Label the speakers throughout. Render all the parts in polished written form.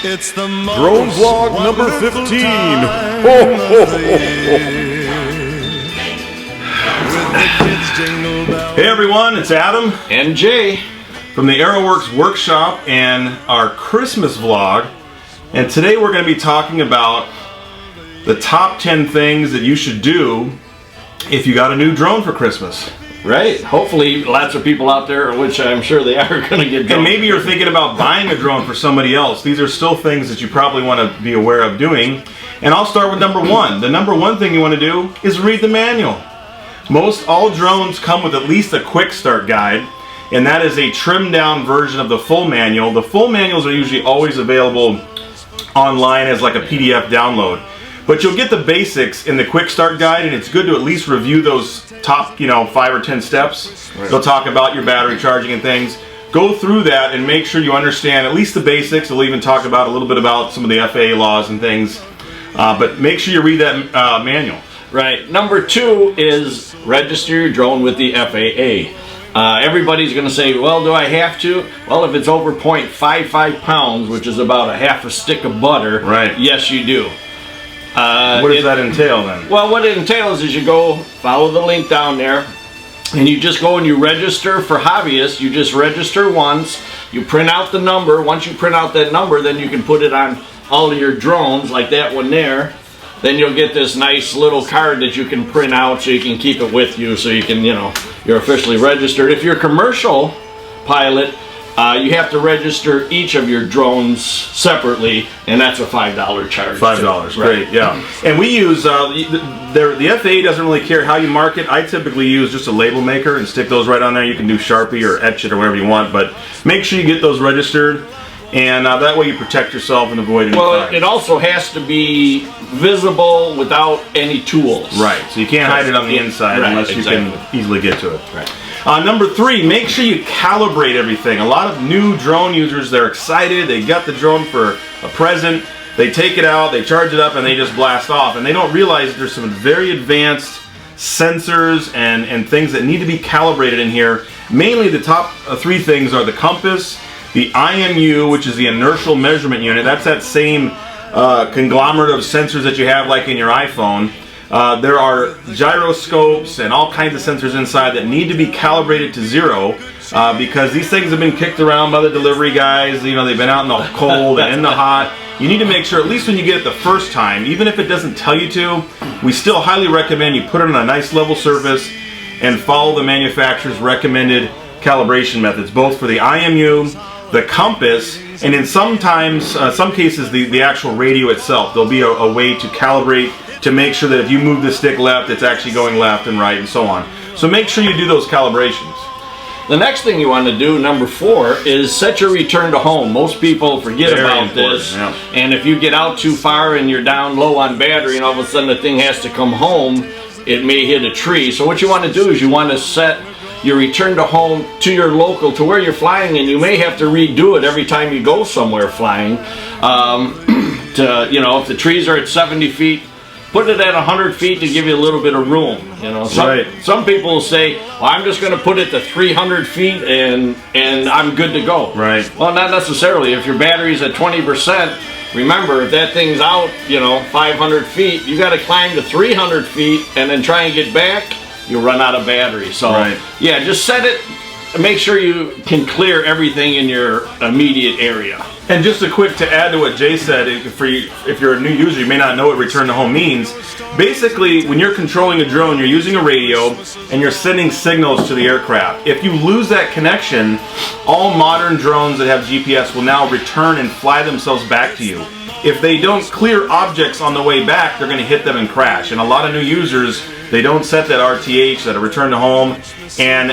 Speaker 1: It's the
Speaker 2: Drone vlog number 15. Ho, ho, ho. Hey everyone, it's Adam
Speaker 3: and Jay
Speaker 2: from the AeroWorks workshop and our Christmas vlog. And today we're going to be talking about the top 10 things that you should do if you got a new drone for Christmas.
Speaker 3: Right. Hopefully lots of people out there, which I'm sure they are, going to get drones.
Speaker 2: And maybe you're thinking about buying a drone for somebody else. These are still things that you probably want to be aware of doing. And I'll start with number one. The number one thing you want to do is read the manual. Most all drones come with at least a quick start guide, and that is a trimmed down version of the full manual. The full manuals are usually always available online as like a PDF download. But you'll get the basics in the quick start guide, and it's good to at least review those top, 5 or 10 steps. Right. They'll talk about your battery charging and things. Go through that and make sure you understand at least the basics. They'll even talk about a little bit about some of the FAA laws and things. But make sure you read that manual.
Speaker 3: Right. Number 2 is register your drone with the FAA. Everybody's going to say, well, do I have to? Well, if it's over 0.55 pounds, which is about a half a stick of butter,
Speaker 2: right,
Speaker 3: yes, you do.
Speaker 2: What does that entail then?
Speaker 3: Well, what it entails is you go follow the link down there, and you just go and you register for hobbyists. You just register once, you print out the number. Once you print out that number, then you can put it on all of your drones, like that one there. Then you'll get this nice little card that you can print out so you can keep it with you, so you can, you're officially registered. If you're a commercial pilot, you have to register each of your drones separately, and that's a $5 charge.
Speaker 2: $5, great, yeah. And we use, the FAA doesn't really care how you mark it. I typically use just a label maker and stick those right on there. You can do Sharpie or etch it or whatever you want, but make sure you get those registered, and that way you protect yourself and avoid any fines.
Speaker 3: It also has to be visible without any tools.
Speaker 2: Right, so you can't hide it on the inside unless you can easily get to it.
Speaker 3: Right.
Speaker 2: Number 3, make sure you calibrate everything. A lot of new drone users, they're excited, they got the drone for a present, they take it out, they charge it up, and they just blast off. And they don't realize there's some very advanced sensors and things that need to be calibrated in here. Mainly the top 3 things are the compass, the IMU, which is the inertial measurement unit. That's that same conglomerate of sensors that you have like in your iPhone. There are gyroscopes and all kinds of sensors inside that need to be calibrated to 0 because these things have been kicked around by the delivery guys. They've been out in the cold and in the hot. You need to make sure, at least when you get it the first time, even if it doesn't tell you to, we still highly recommend you put it on a nice level surface and follow the manufacturer's recommended calibration methods, both for the IMU, the compass, and in some cases the actual radio itself. There'll be a way to calibrate to make sure that if you move the stick left, it's actually going left and right and so on. So make sure you do those calibrations.
Speaker 3: The next thing you want to do, number 4, is set your return to home. Most people forget about this, yeah. And if you get out too far and you're down low on battery and all of a sudden the thing has to come home, it may hit a tree. So what you want to do is you want to set your return to home to your local, to where you're flying, and you may have to redo it every time you go somewhere flying. If the trees are at 70 feet, put it at 100 feet to give you a little bit of room. Some people will say, well, I'm just going to put it to 300 feet and I'm good to go.
Speaker 2: Right.
Speaker 3: Well, not necessarily. If your battery's at 20%, remember, if that thing's out, 500 feet, you got to climb to 300 feet and then try and get back. You'll run out of battery. So, yeah, just set it. Make sure you can clear everything in your immediate area.
Speaker 2: And just to add to what Jay said, if you're a new user, you may not know what return to home means. Basically, when you're controlling a drone, you're using a radio and you're sending signals to the aircraft. If you lose that connection, all modern drones that have GPS will now return and fly themselves back to you. If they don't clear objects on the way back, they're going to hit them and crash. And a lot of new users, they don't set that RTH, that return to home, and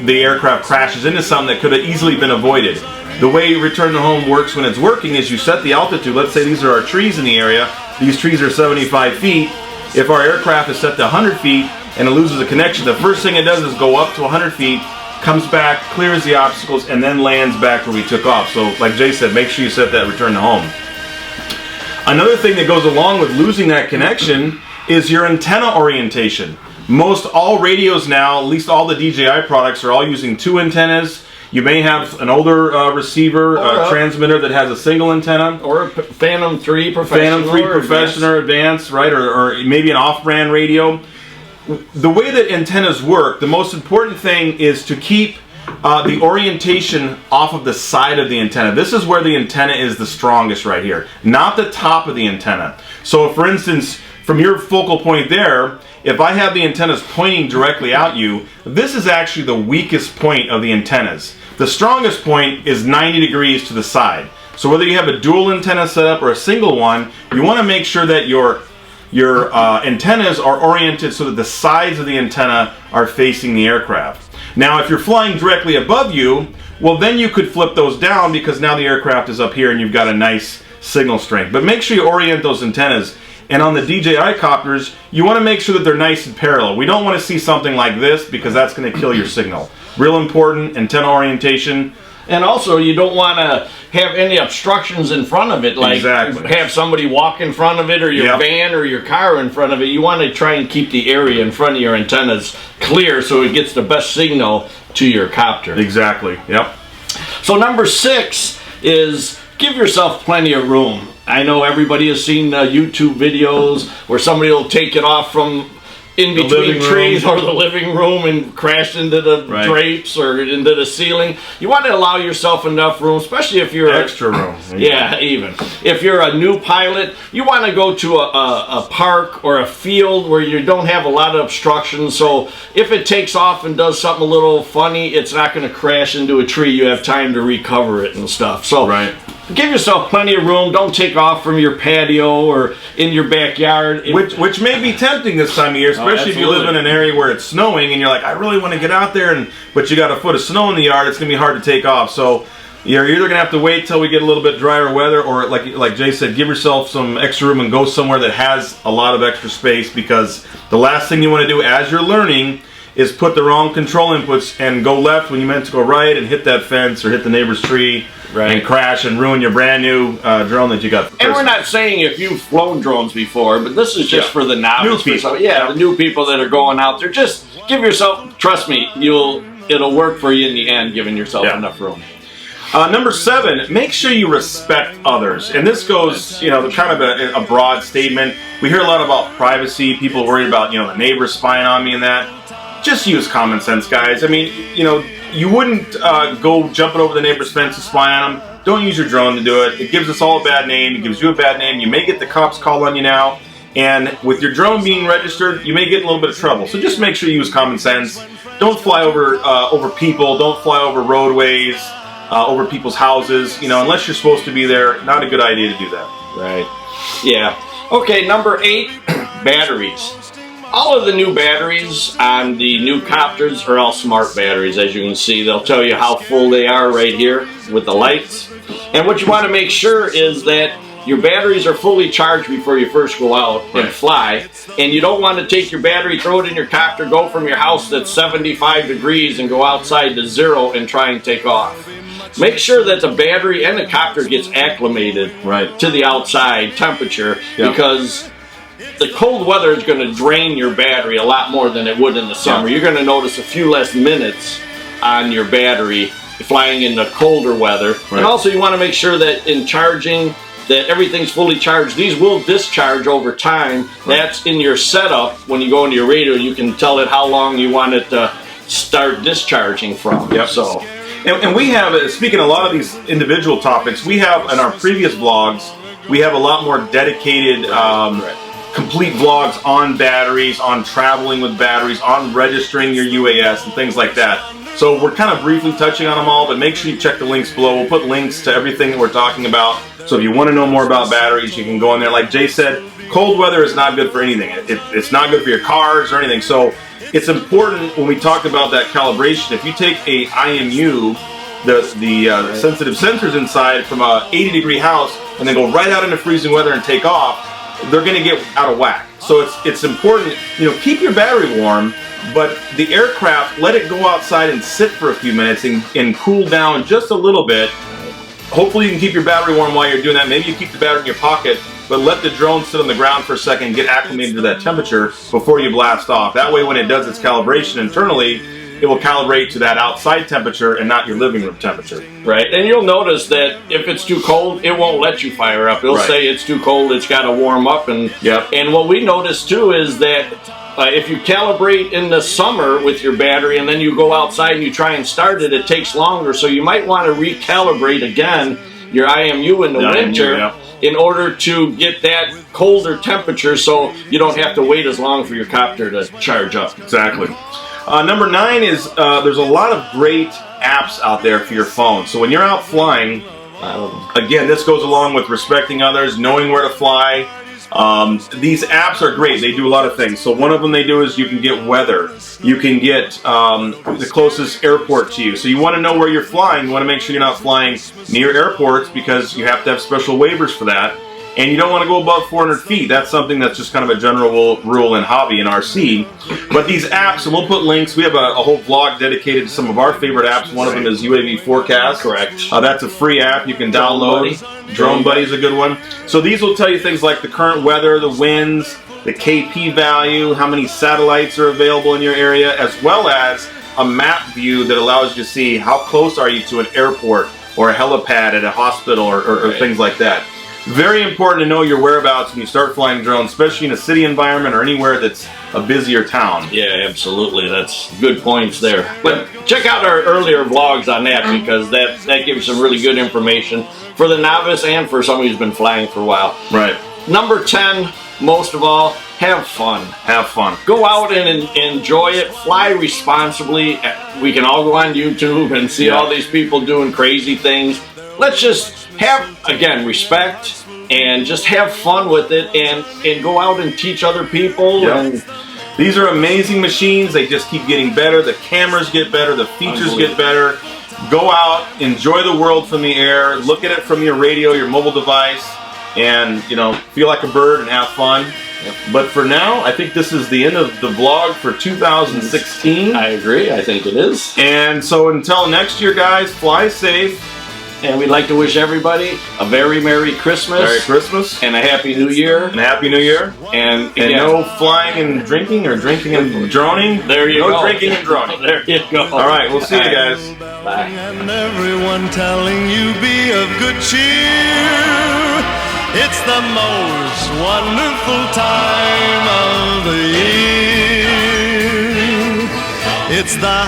Speaker 2: the aircraft crashes into something that could have easily been avoided. The way return to home works when it's working is you set the altitude. Let's say these are our trees in the area. These trees are 75 feet. If our aircraft is set to 100 feet and it loses a connection, the first thing it does is go up to 100 feet, comes back, clears the obstacles, and then lands back where we took off. So like Jay said, make sure you set that return to home. Another thing that goes along with losing that connection is your antenna orientation. Most all radios now, at least all the DJI products, are all using 2 antennas. You may have an older receiver transmitter that has a single antenna,
Speaker 3: or a Phantom 3 Professional,
Speaker 2: or Advanced, right? Or maybe an off-brand radio. The way that antennas work, the most important thing is to keep the orientation off of the side of the antenna. This is where the antenna is the strongest right here, not the top of the antenna. So for instance, from your focal point there, if I have the antennas pointing directly at you, this is actually the weakest point of the antennas. The strongest point is 90 degrees to the side. So whether you have a dual antenna set up or a single one, you want to make sure that your antennas are oriented so that the sides of the antenna are facing the aircraft. Now if you're flying directly above you, well then you could flip those down because now the aircraft is up here and you've got a nice signal strength. But make sure you orient those antennas. And on the DJI copters, you want to make sure that they're nice and parallel. We don't want to see something like this because that's going to kill your signal. Real important, antenna orientation.
Speaker 3: And also, you don't want to have any obstructions in front of it, like have somebody walk in front of it, or your van or your car in front of it. You want to try and keep the area in front of your antennas clear so it gets the best signal to your copter.
Speaker 2: Exactly, yep.
Speaker 3: So number 6 is give yourself plenty of room. I know everybody has seen YouTube videos where somebody will take it off from in between trees or the living room and crash into the drapes or into the ceiling. You want to allow yourself enough room, especially if you're
Speaker 2: extra room.
Speaker 3: Yeah, even if you're a new pilot, you want to go to a park or a field where you don't have a lot of obstructions. So if it takes off and does something a little funny, it's not going to crash into a tree. You have time to recover it and stuff. So give yourself plenty of room. Don't take off from your patio or in your backyard.
Speaker 2: Which may be tempting this time of year, especially if you live in an area where it's snowing and you're like, I really want to get out there, but you got a foot of snow in the yard. It's going to be hard to take off. So you're either going to have to wait till we get a little bit drier weather, or like Jay said, give yourself some extra room and go somewhere that has a lot of extra space, because the last thing you want to do as you're learning is put the wrong control inputs and go left when you meant to go right and hit that fence or hit the neighbor's tree. And crash and ruin your brand new drone that you got.
Speaker 3: And we're not saying if you've flown drones before, but this is just for the novice people. The new people that are going out there. Just give yourself, trust me, it'll work for you in the end, giving yourself enough room.
Speaker 2: Number 7, make sure you respect others. And this goes, kind of a broad statement. We hear a lot about privacy. People worried about, the neighbors spying on me and that. Just use common sense, guys. I mean, you wouldn't go jumping over the neighbor's fence to spy on them. Don't use your drone to do it. It gives us all a bad name. It gives you a bad name. You may get the cops call on you now. And with your drone being registered, you may get in a little bit of trouble. So just make sure you use common sense. Don't fly over people. Don't fly over roadways, over people's houses. Unless you're supposed to be there, not a good idea to do that.
Speaker 3: Right. Yeah. Okay, number 8, batteries. All of the new batteries on the new copters are all smart batteries, as you can see. They'll tell you how full they are right here with the lights. And what you want to make sure is that your batteries are fully charged before you first go out and fly. And you don't want to take your battery, throw it in your copter, go from your house that's 75 degrees and go outside to 0 and try and take off. Make sure that the battery and the copter gets acclimated to the outside temperature, because the cold weather is going to drain your battery a lot more than it would in the summer. You're going to notice a few less minutes on your battery flying in the colder weather. And also you want to make sure that in charging that everything's fully charged. These will discharge over time. That's in your setup. When you go into your radio, you can tell it how long you want it to start discharging from. So,
Speaker 2: and we have, speaking of a lot of these individual topics, we have in our previous vlogs, we have a lot more dedicated complete vlogs on batteries, on traveling with batteries, on registering your UAS and things like that. So we're kind of briefly touching on them all, but make sure you check the links below. We'll put links to everything that we're talking about. So if you want to know more about batteries, you can go in there. Like Jay said, cold weather is not good for anything. It's not good for your cars or anything. So it's important when we talk about that calibration. If you take a IMU, the sensitive sensors inside from a 80-degree house, and then go right out into freezing weather and take off, they're going to get out of whack. So it's important, keep your battery warm, but the aircraft, let it go outside and sit for a few minutes and cool down just a little bit. Hopefully you can keep your battery warm while you're doing that. Maybe you keep the battery in your pocket, but let the drone sit on the ground for a second and get acclimated to that temperature before you blast off. That way when it does its calibration internally, it will calibrate to that outside temperature and not your living room temperature.
Speaker 3: Right, and you'll notice that if it's too cold, it won't let you fire up. It'll say it's too cold, it's got to warm up. And and what we notice too is that if you calibrate in the summer with your battery and then you go outside and you try and start it, it takes longer. So you might want to recalibrate again your IMU in the winter in order to get that colder temperature, so you don't have to wait as long for your copter to charge up.
Speaker 2: Exactly. Number 9 is there's a lot of great apps out there for your phone. So when you're out flying, again, this goes along with respecting others, knowing where to fly. These apps are great. They do a lot of things. So one of them they do is you can get weather. You can get the closest airport to you. So you want to know where you're flying. You want to make sure you're not flying near airports because you have to have special waivers for that. And you don't want to go above 400 feet. That's something that's just kind of a general rule in hobby and RC. But these apps, and we'll put links. We have a whole vlog dedicated to some of our favorite apps. One of them is UAV Forecast.
Speaker 3: Correct.
Speaker 2: That's a free app you can download. Drone Buddy is a good one. So these will tell you things like the current weather, the winds, the KP value, how many satellites are available in your area, as well as a map view that allows you to see how close are you to an airport or a helipad at a hospital or things like that. Very important to know your whereabouts when you start flying drones, especially in a city environment or anywhere that's a busier town.
Speaker 3: Yeah, absolutely. That's good points there. But check out our earlier vlogs on that, because that gives some really good information for the novice and for somebody who's been flying for a while.
Speaker 2: Right.
Speaker 3: Number 10, most of all, have fun.
Speaker 2: Have fun.
Speaker 3: Go out and enjoy it. Fly responsibly. We can all go on YouTube and see all these people doing crazy things. Let's just have, again, respect and just have fun with it, and go out and teach other people. And
Speaker 2: these are amazing machines. They just keep getting better. The cameras get better. The features get better. Go out, enjoy the world from the air. Look at it from your radio, your mobile device, and feel like a bird and have fun. But for now, I think this is the end of the vlog for 2016.
Speaker 3: I agree. I think it is.
Speaker 2: And so until next year, guys, fly safe.
Speaker 3: And we'd like to wish everybody a very Merry Christmas.
Speaker 2: Merry Christmas.
Speaker 3: And a Happy New Year.
Speaker 2: And a Happy New Year.
Speaker 3: And
Speaker 2: no flying and drinking, or drinking and droning.
Speaker 3: There you go.
Speaker 2: No drinking and droning.
Speaker 3: There you go.
Speaker 2: All right, we'll see you guys.
Speaker 3: Bye.
Speaker 1: And everyone telling you be of good cheer. It's the most wonderful time of the year. It's the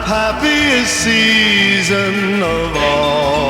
Speaker 1: happiest season of all.